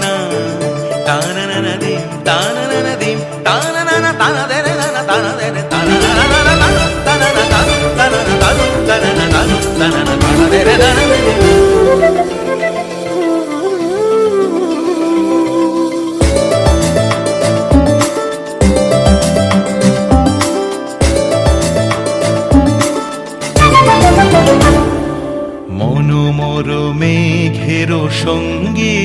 না তানা না না দিম তানা না না দিম তানা না না তানা দে রে না তানা দে রে তানা না না না না তানা না তানা তানা না তানা তানা না তানা না তানা দে রে তানা দে রে। মনোমর মেঘের সঙ্গী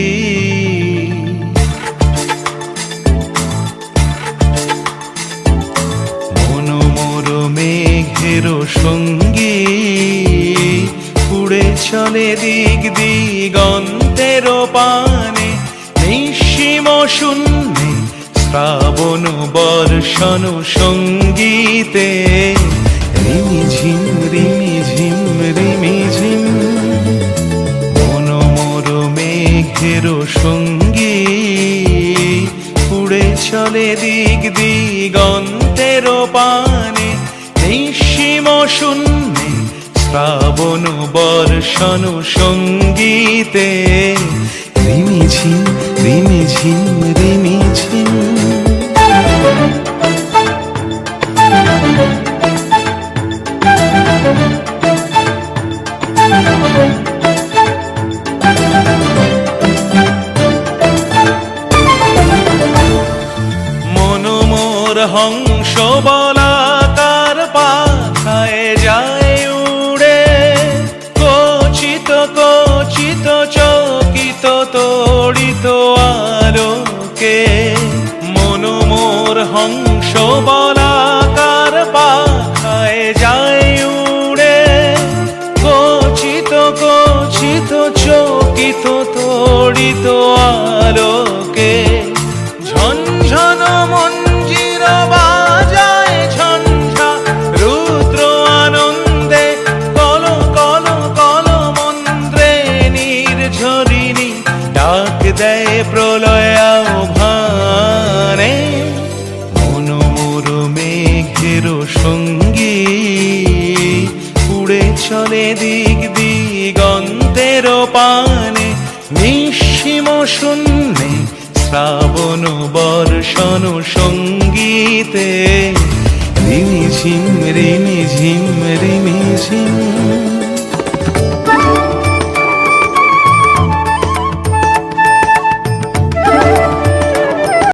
মনোমর মেঘের সঙ্গী উড়ে চলে দিক দিগন্তের পানে নিঃসীম শূন্যে শ্রাবণ বর্ষণ সঙ্গীতে রিমিঝিম রিমিঝিম রিমিঝিম মনোমর মেঘের সঙ্গী উড়ে চলে দিক দিগন্তের পানে নিঃসীম শূন্যে শ্রাবণ বর্ষণ সঙ্গীতে রিমিঝিম রিমিঝিম রিমিঝিম। মনোমর হংস বলাকার পাখায় যায় উড়ে কচিত কচিত চকিত তড়িত আলোকে মনোমর হংস বলাকার পাখায় যায় উড়ে কচিত কচিত চকিত তড়িত আলোকে ঝনঝন মঞ্জির বাজায় ঝঞ্ঝা রুদ্র আনন্দে কল কল কল মন্ত্রে নির্ঝরিণী ডাক দেয় প্রলয় আহ্বানে মনোমর মেঘের সঙ্গী উড়ে চলে দিক দিগন্তের পানে নিঃসীম শূন্যে শ্রাবণ বর্ষণ সঙ্গীতে রিমিঝিম রিমিঝিম রিমিঝিম।